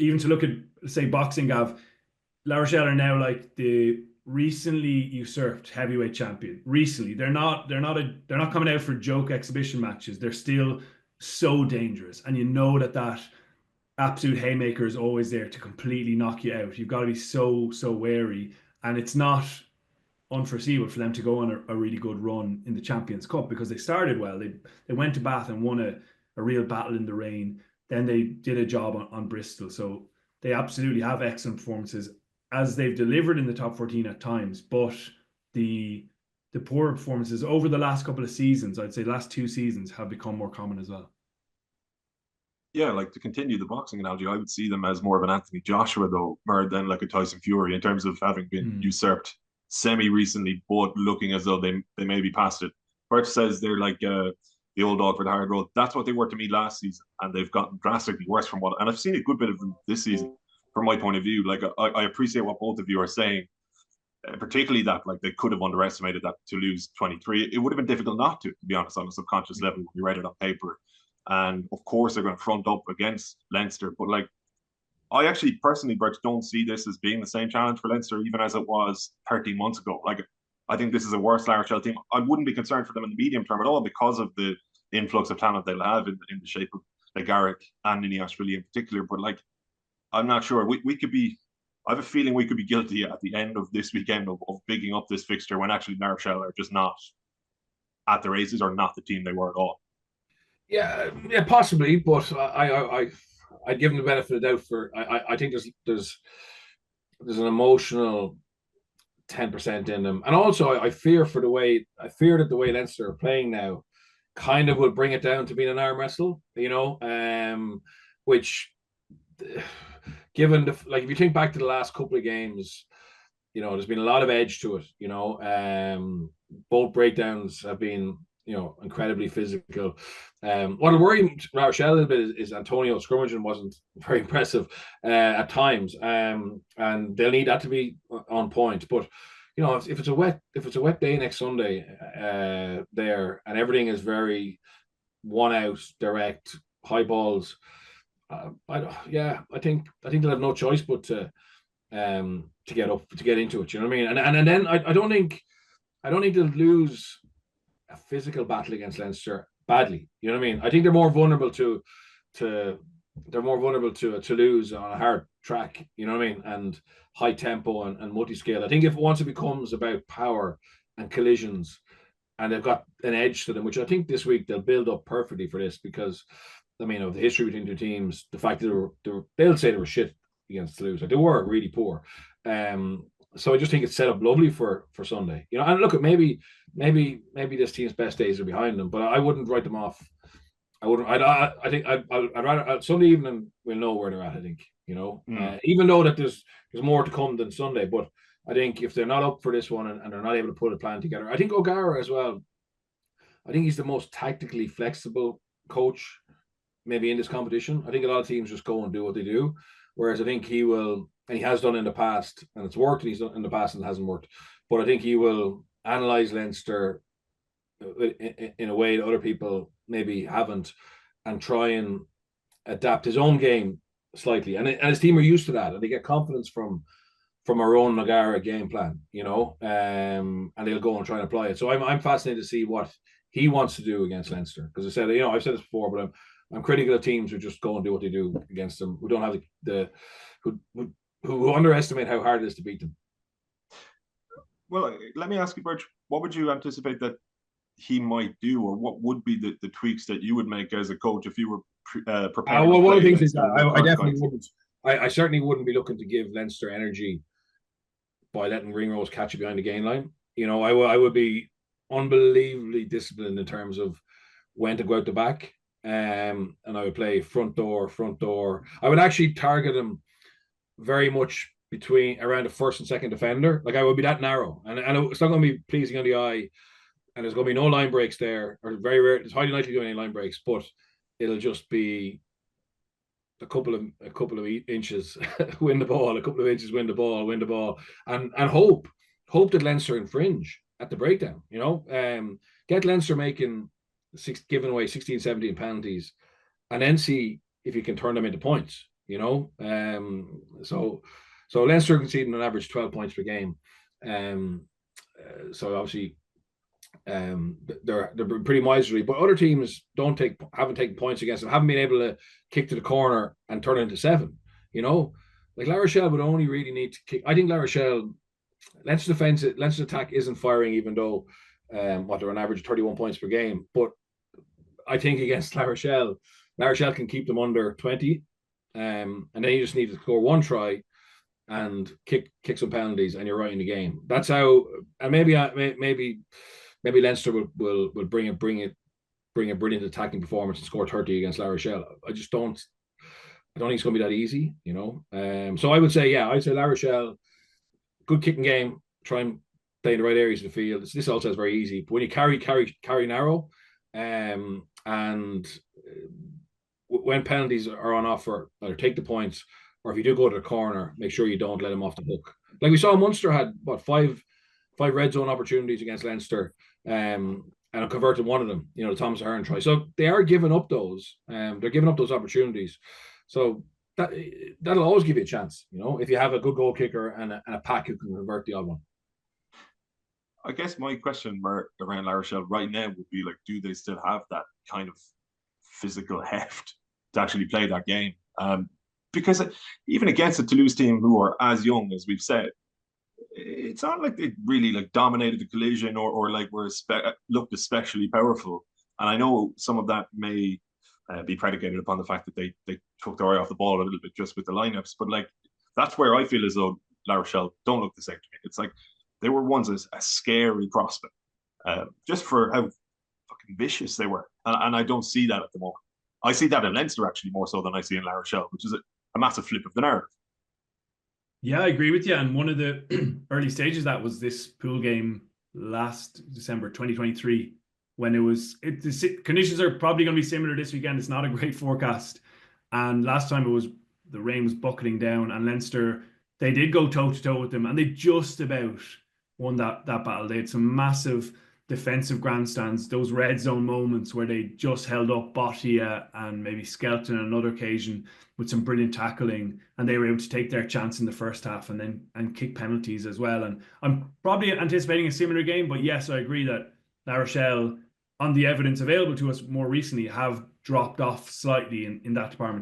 even to look at, say, boxing, Gav, La Rochelle are now like the recently usurped heavyweight champion. Recently, they're not coming out for joke exhibition matches. They're still so dangerous, and you know that absolute haymaker is always there to completely knock you out. You've got to be so wary, and it's not unforeseeable for them to go on a really good run in the Champions Cup because they started well. They went to Bath and won a real battle in the rain. Then they did a job on Bristol. So they absolutely have excellent performances as they've delivered in the top 14 at times. But the poor performances over the last couple of seasons, I'd say last 2 seasons, have become more common as well. Yeah, like to continue the boxing analogy, I would see them as more of an Anthony Joshua though, more than like a Tyson Fury in terms of having been Mm. usurped semi recently, but looking as though they may be past it. Birch says they're like the old dog for the hard road. That's what they were to me last season, and they've gotten drastically worse from what. And I've seen a good bit of them this season, from my point of view. Like I appreciate what both of you are saying, particularly that like they could have underestimated that to lose 23. It would have been difficult not to be honest, on a subconscious level when you read it on paper. And of course, they're going to front up against Leinster. But like, I actually personally, Bert, don't see this as being the same challenge for Leinster, even as it was 13 months ago. Like, I think this is a worse La Rochelle team. I wouldn't be concerned for them in the medium term at all because of the influx of talent they'll have in the shape of like Garrick and in Australia in particular. But like, I'm not sure. We could be. I have a feeling we could be guilty at the end of this weekend of bigging up this fixture when actually La Rochelle are just not at the races or not the team they were at all. Yeah, yeah, possibly, but I'd give them the benefit of the doubt for. I think there's an emotional 10% in them, and also I fear that the way Leinster are playing now, kind of will bring it down to being an arm wrestle, which, given the like, if you think back to the last couple of games, there's been a lot of edge to it. Both breakdowns have been incredibly physical. What'll worry Rochelle a little bit is Antonio scrummaging wasn't very impressive at times, and they'll need that to be on point. But if it's a wet day next Sunday there, and everything is very one out, direct, high balls, I think they'll have no choice but to get up, to get into it. You know what I mean? And then I don't think they'll lose a physical battle against Leinster badly. You know what I mean? I think they're more vulnerable to lose on a hard track. You know what I mean? And high tempo and multi-scale. I think if once it becomes about power and collisions, and they've got an edge to them, which I think this week they'll build up perfectly for this, because I mean, of the history between two teams, the fact that they'll say they were shit against Toulouse. Like, they were really poor. So I just think it's set up lovely for Sunday. And look, at maybe this team's best days are behind them, but I wouldn't write them off. I wouldn't. I think I'd rather Sunday evening we'll know where they're at. I think even though that there's more to come than Sunday, but I think if they're not up for this one and they're not able to put a plan together, I think O'Gara as well. I think he's the most tactically flexible coach maybe in this competition. I think a lot of teams just go and do what they do, whereas I think he will, and he has done in the past, and it's worked, and he's done in the past and it hasn't worked. But I think he will analyze Leinster in a way that other people maybe haven't, and try and adapt his own game slightly. And his team are used to that, and they get confidence from our own O'Gara game plan, and they'll go and try and apply it. So I'm fascinated to see what he wants to do against Leinster, because I said, I've said this before, but I'm critical of teams who just go and do what they do against them, who don't have who underestimate how hard it is to beat them. Well, let me ask you, Birch, what would you anticipate that he might do, or what would be the tweaks that you would make as a coach if you were prepared? Well, one of the things is that I definitely wouldn't. I certainly wouldn't be looking to give Leinster energy by letting Ringrose catch it behind the gain line. I would be unbelievably disciplined in terms of when to go out the back. And I would play front door. I would actually target him very much around the first and second defender. Like, I would be that narrow, and it's not going to be pleasing on the eye, and there's going to be no line breaks there, or very rare. It's highly likely to do any line breaks, but it'll just be a couple of inches win the ball, a couple of inches win the ball, and hope that Leinster infringe at the breakdown. Get Leinster giving away 16, 17 penalties, and then see if you can turn them into points. you know. So Leinster conceding on average 12 points per game. So obviously they're pretty miserly, but other teams haven't taken points against them, haven't been able to kick to the corner and turn it into 7. You know, like La Rochelle would only really need to kick. I think La Rochelle, Leinster's attack isn't firing, even though they're on average 31 points per game. But I think against La Rochelle can keep them under 20, and then you just need to score one try and kick some penalties, and you're right in the game. That's how. And maybe Leinster will bring a brilliant attacking performance and score 30 against La Rochelle. I don't think it's going to be that easy, you know. So I would say La Rochelle, good kicking game, try and play in the right areas of the field. This also is very easy, but when you carry narrow, and when penalties are on offer, either take the points, or if you do go to the corner, make sure you don't let them off the hook. Like we saw, Munster had five red zone opportunities against Leinster, and converted one of them, you know, the Thomas Ahern try. So they are giving up those. They're giving up those opportunities. So that'll always give you a chance, you know, if you have a good goal kicker and a pack who can convert the odd one. I guess my question around La Rochelle right now would be like, do they still have that kind of physical heft to actually play that game? Because even against a Toulouse team who are as young as we've said, it's not like they really like dominated the collision or like looked especially powerful. And I know some of that may be predicated upon the fact that they took their eye off the ball a little bit just with the lineups. But like, that's where I feel as though La Rochelle don't look the same to me. It's like they were once a scary prospect, just for how fucking vicious they were. And I don't see that at the moment. I see that in Leinster actually more so than I see in La Rochelle, which is a massive flip of the narrative. Yeah, I agree with you. And one of the early stages of that was this pool game last December 2023, when the conditions are probably going to be similar this weekend. It's not a great forecast. And last time the rain was bucketing down, and Leinster, they did go toe to toe with them, and they just about won that battle. They had some massive defensive grandstands, those red zone moments where they just held up Bottia and maybe Skelton on another occasion with some brilliant tackling, and they were able to take their chance in the first half and kick penalties as well. And I'm probably anticipating a similar game, but yes, I agree that La Rochelle, on the evidence available to us more recently, have dropped off slightly in that department.